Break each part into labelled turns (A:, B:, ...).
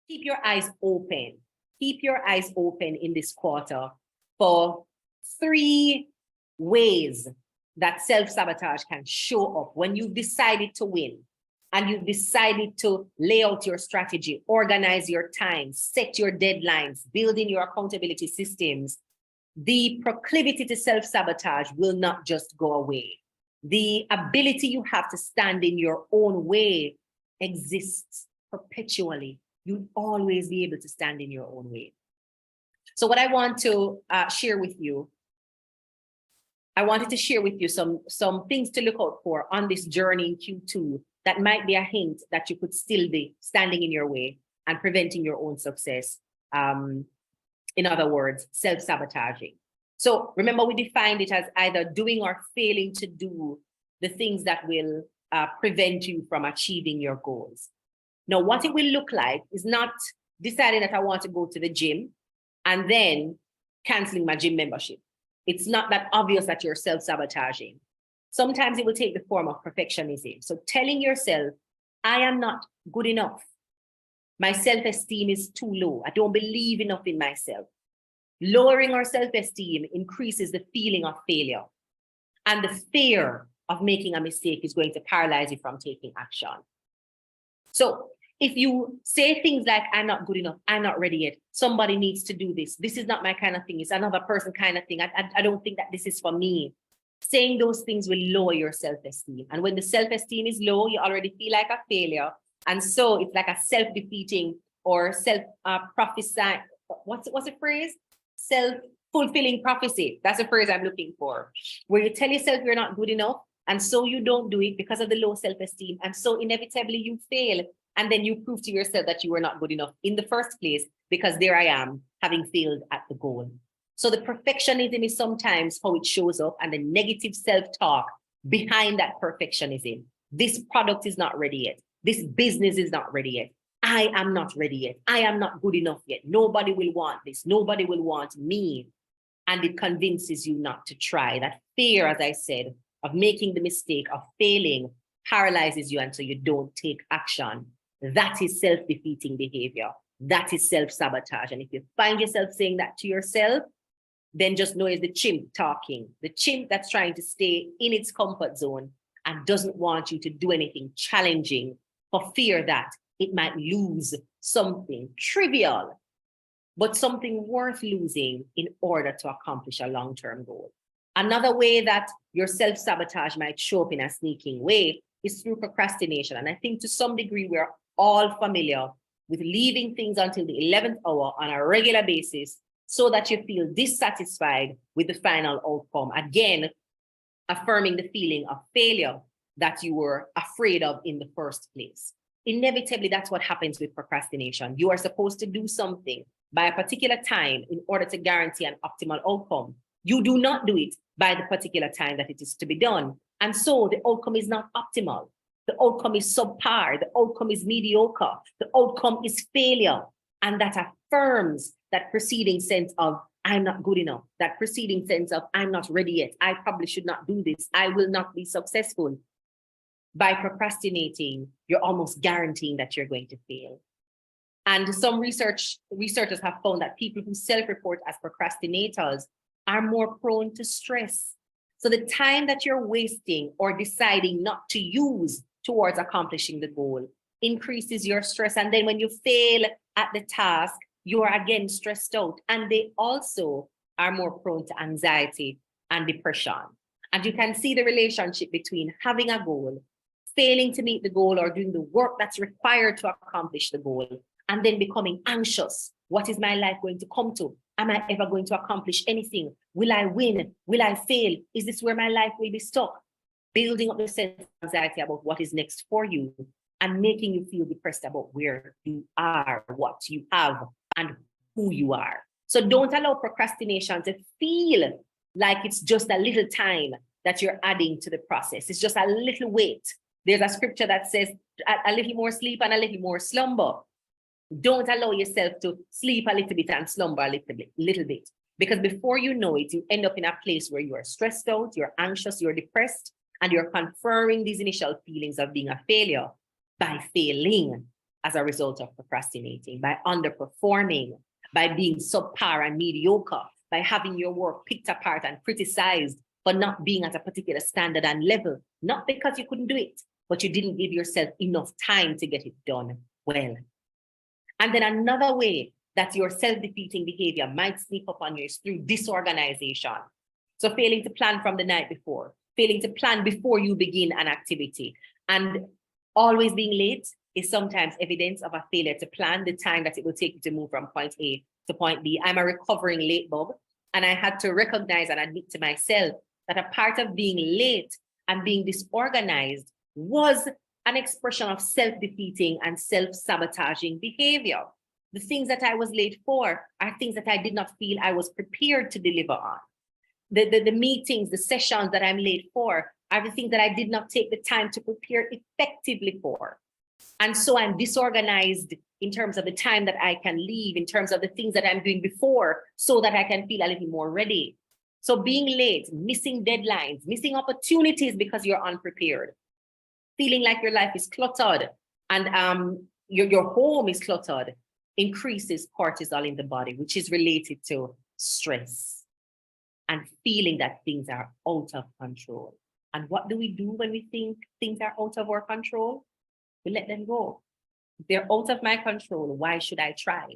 A: keep your eyes open. Keep your eyes open in this quarter for 3 ways that self-sabotage can show up when you've decided to win and you've decided to lay out your strategy, organize your time, set your deadlines, build in your accountability systems. The proclivity to self-sabotage will not just go away. The ability you have to stand in your own way exists perpetually. You'll always be able to stand in your own way. So what I want to share with you, I wanted to share with you some things to look out for on this journey in Q2 that might be a hint that you could still be standing in your way and preventing your own success. In other words, self-sabotaging. So remember, we defined it as either doing or failing to do the things that will prevent you from achieving your goals. Now, what it will look like is not deciding that I want to go to the gym and then canceling my gym membership. It's not that obvious that you're self-sabotaging. Sometimes it will take the form of perfectionism. So telling yourself, I am not good enough. My self-esteem is too low. I don't believe enough in myself. Lowering our self-esteem increases the feeling of failure. And the fear of making a mistake is going to paralyze you from taking action. So if you say things like, I'm not good enough, I'm not ready yet, somebody needs to do this, this is not my kind of thing, it's another person kind of thing, I don't think that this is for me. Saying those things will lower your self-esteem. And when the self-esteem is low, you already feel like a failure. And so it's like a self-defeating or self-prophesying, what's the phrase? Self-fulfilling prophecy. That's the phrase I'm looking for. Where you tell yourself you're not good enough, and so you don't do it because of the low self-esteem. And so inevitably you fail. And then you prove to yourself that you were not good enough in the first place, because there I am, having failed at the goal. So the perfectionism is sometimes how it shows up, and the negative self-talk behind that perfectionism. This product is not ready yet. This business is not ready yet. I am not ready yet. I am not good enough yet. Nobody will want this. Nobody will want me. And it convinces you not to try. That fear, as I said, of making the mistake, of failing, paralyzes you until you don't take action. That is self-defeating behavior. That is self-sabotage. And if you find yourself saying that to yourself, then just know it's the chimp talking. The chimp that's trying to stay in its comfort zone and doesn't want you to do anything challenging for fear that it might lose something trivial, but something worth losing in order to accomplish a long-term goal. Another way that your self-sabotage might show up in a sneaking way is through procrastination. And I think to some degree, we're all familiar with leaving things until the 11th hour on a regular basis so that you feel dissatisfied with the final outcome. Again, affirming the feeling of failure that you were afraid of in the first place. Inevitably, that's what happens with procrastination. You are supposed to do something by a particular time in order to guarantee an optimal outcome. You do not do it by the particular time that it is to be done. And so the outcome is not optimal. The outcome is subpar. The outcome is mediocre. The outcome is failure. And that affirms that preceding sense of, I'm not good enough. That preceding sense of, I'm not ready yet. I probably should not do this. I will not be successful. By procrastinating, you're almost guaranteeing that you're going to fail. And some researchers have found that people who self-report as procrastinators are more prone to stress. So the time that you're wasting or deciding not to use towards accomplishing the goal increases your stress. And then when you fail at the task, you are again stressed out. And they also are more prone to anxiety and depression. And you can see the relationship between having a goal, failing to meet the goal, or doing the work that's required to accomplish the goal, and then becoming anxious. What is my life going to come to? Am I ever going to accomplish anything? Will I win? Will I fail? Is this where my life will be stuck? Building up the sense of anxiety about what is next for you and making you feel depressed about where you are, what you have, and who you are. So don't allow procrastination to feel like it's just a little time that you're adding to the process. It's just a little weight. There's a scripture that says a little more sleep and a little more slumber. Don't allow yourself to sleep a little bit and slumber a little bit. Because before you know it, you end up in a place where you are stressed out, you're anxious, you're depressed, and you're confirming these initial feelings of being a failure by failing. as a result of procrastinating, by underperforming, by being subpar and mediocre, by having your work picked apart and criticized for not being at a particular standard and level, not because you couldn't do it, but you didn't give yourself enough time to get it done well. And then another way that your self-defeating behavior might sneak up on you is through disorganization. So failing to plan from the night before, failing to plan before you begin an activity, and always being late is sometimes evidence of a failure to plan the time that it will take you to move from point A to point B. I'm a recovering late bug, and I had to recognize and admit to myself that a part of being late and being disorganized was an expression of self-defeating and self-sabotaging behavior. The things that I was late for are things that I did not feel I was prepared to deliver on. The meetings, the sessions that I'm late for are the things that I did not take the time to prepare effectively for. And so I'm disorganized in terms of the time that I can leave, in terms of the things that I'm doing before, so that I can feel a little more ready. So being late, missing deadlines, missing opportunities because you're unprepared, feeling like your life is cluttered and your home is cluttered, increases cortisol in the body, which is related to stress and feeling that things are out of control. And what do we do when we think things are out of our control? We let them go. If they're out of my control, why should I try?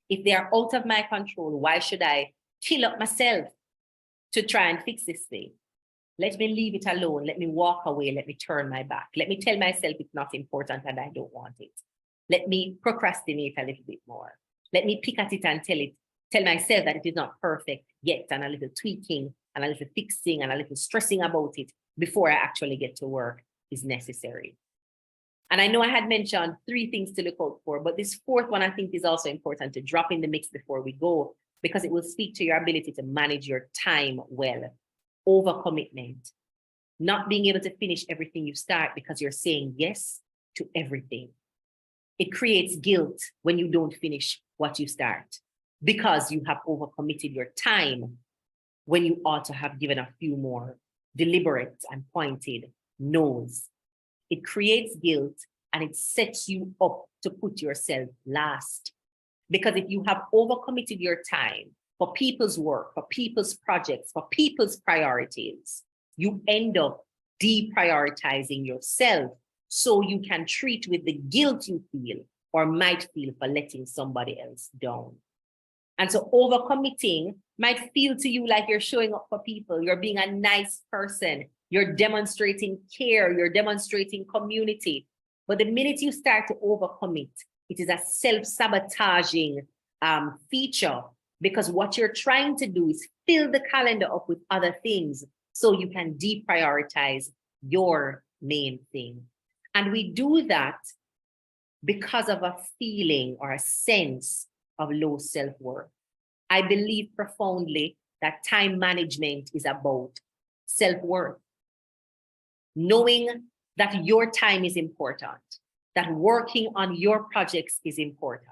A: If they are out of my control, why should I kill up myself to try and fix this thing? Let me leave it alone. Let me walk away. Let me turn my back. Let me tell myself it's not important and I don't want it. Let me procrastinate a little bit more. Let me pick at it and tell myself that it is not perfect yet, and a little tweaking and a little fixing and a little stressing about it before I actually get to work is necessary. And I know I had mentioned 3 things to look out for, but this 4th one I think is also important to drop in the mix before we go, because it will speak to your ability to manage your time well. Overcommitment, not being able to finish everything you start because you're saying yes to everything. It creates guilt when you don't finish what you start because you have overcommitted your time when you ought to have given a few more deliberate and pointed no's. It creates guilt and it sets you up to put yourself last. Because if you have overcommitted your time for people's work, for people's projects, for people's priorities, you end up deprioritizing yourself so you can treat with the guilt you feel or might feel for letting somebody else down. And so overcommitting might feel to you like you're showing up for people, you're being a nice person, you're demonstrating care, you're demonstrating community. But the minute you start to overcommit, it is a self-sabotaging feature, because what you're trying to do is fill the calendar up with other things so you can deprioritize your main thing. And we do that because of a feeling or a sense of low self-worth. I believe profoundly that time management is about self-worth. Knowing that your time is important, that working on your projects is important,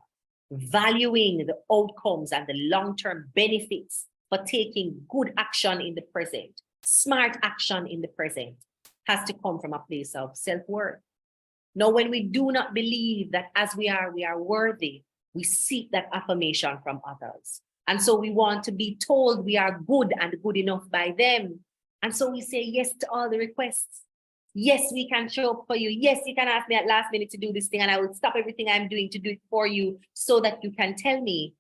A: valuing the outcomes and the long-term benefits for taking good action in the present, smart action in the present, has to come from a place of self-worth. Now, when we do not believe that as we are worthy, we seek that affirmation from others. And so we want to be told we are good and good enough by them. And so we say yes to all the requests. Yes, we can show up for you. Yes, you can ask me at last minute to do this thing and I will stop everything I'm doing to do it for you so that you can tell me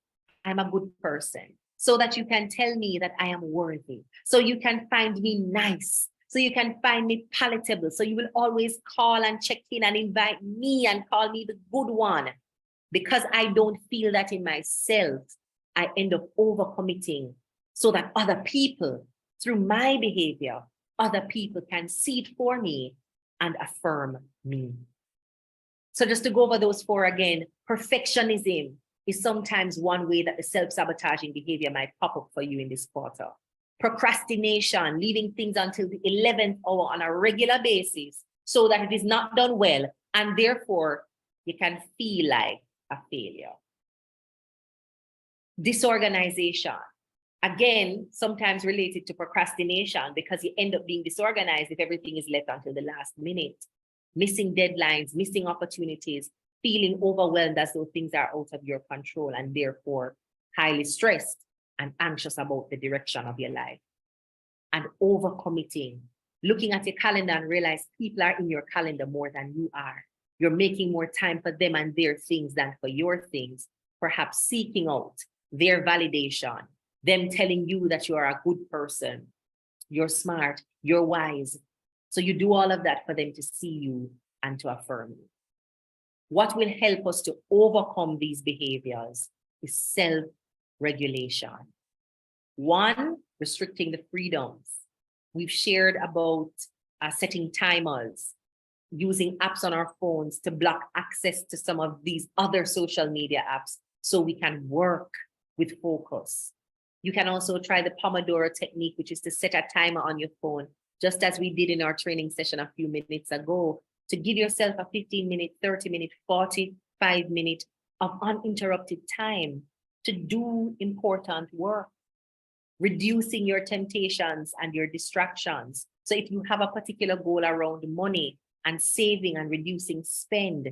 A: I'm a good person, so that you can tell me that I am worthy, so you can find me nice, so you can find me palatable, so you will always call and check in and invite me and call me the good one. Because I don't feel that in myself, I end up overcommitting so that other people, through my behavior, other people can see it for me and affirm me. So just to go over those 4 again, perfectionism is sometimes one way that the self-sabotaging behavior might pop up for you in this quarter. Procrastination, leaving things until the 11th hour on a regular basis so that it is not done well, and therefore you can feel like a failure. Disorganization, again, sometimes related to procrastination because you end up being disorganized if everything is left until the last minute. Missing deadlines, missing opportunities, feeling overwhelmed as though things are out of your control and therefore highly stressed and anxious about the direction of your life. And overcommitting, looking at your calendar and realize people are in your calendar more than you are. You're making more time for them and their things than for your things, perhaps seeking out their validation, them telling you that you are a good person, you're smart, you're wise. So you do all of that for them to see you and to affirm you. What will help us to overcome these behaviors is self-regulation. One, restricting the freedoms. We've shared about setting timers, using apps on our phones to block access to some of these other social media apps so we can work with focus. You can also try the Pomodoro technique, which is to set a timer on your phone, just as we did in our training session a few minutes ago, to give yourself a 15-minute, 30-minute, 45-minute of uninterrupted time to do important work, reducing your temptations and your distractions. So if you have a particular goal around money and saving and reducing spend,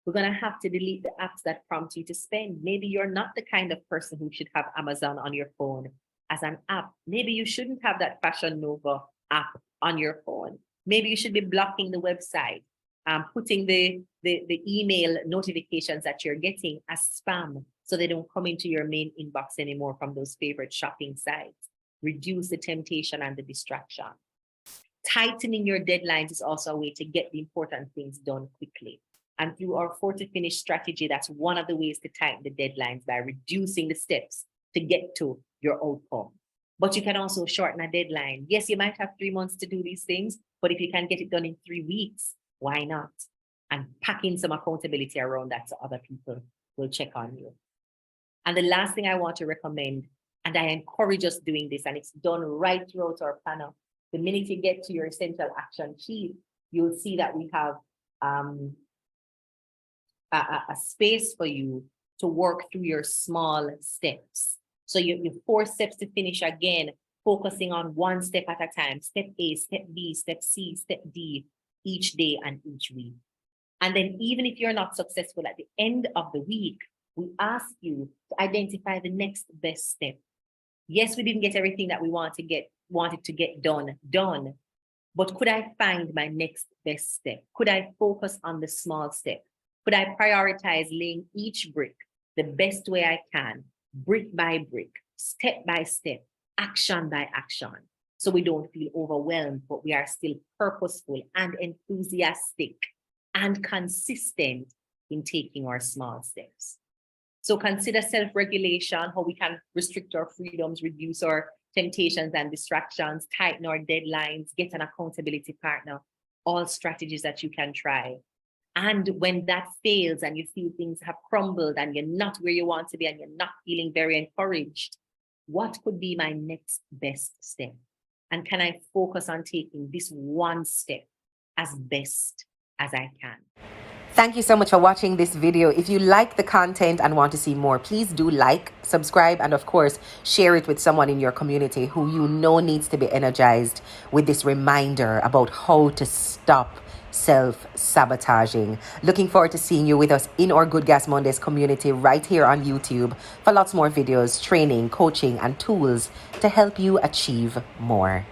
A: we're going to have to delete the apps that prompt you to spend. Maybe you're not the kind of person who should have Amazon on your phone as an app. Maybe you shouldn't have that Fashion Nova app on your phone. Maybe you should be blocking the website, putting the email notifications that you're getting as spam so they don't come into your main inbox anymore from those favorite shopping sites. Reduce the temptation and the distraction. Tightening your deadlines is also a way to get the important things done quickly. And through our 4 to finish strategy, that's one of the ways to tighten the deadlines, by reducing the steps to get to your outcome. But you can also shorten a deadline. Yes, you might have 3 months to do these things, but if you can get it done in 3 weeks, why not? And pack in some accountability around that so other people will check on you. And the last thing I want to recommend, and I encourage us doing this, and it's done right throughout our panel. The minute you get to your essential action sheet, you'll see that we have a space for you to work through your small steps. So your 4 steps to finish, again, focusing on 1 step at a time, step A, step B, step C, step D, each day and each week. And then even if you're not successful at the end of the week, we ask you to identify the next best step. Yes, we didn't get everything that we wanted to get done, but could I find my next best step? Could I focus on the small step? Could I prioritize laying each brick the best way I can, brick by brick, step by step, action by action, so we don't feel overwhelmed, but we are still purposeful and enthusiastic and consistent in taking our small steps. So consider self-regulation, how we can restrict our freedoms, reduce our temptations and distractions, tighten our deadlines, get an accountability partner, all strategies that you can try. And when that fails and you feel things have crumbled and you're not where you want to be and you're not feeling very encouraged, what could be my next best step? And can I focus on taking this 1 step as best as I can?
B: Thank you so much for watching this video. If you like the content and want to see more, please do like, subscribe, and of course, share it with someone in your community who you know needs to be energized with this reminder about how to stop self-sabotaging. Looking forward to seeing you with us in our Good Gas Mondays community right here on YouTube for lots more videos, training, coaching, and tools to help you achieve more.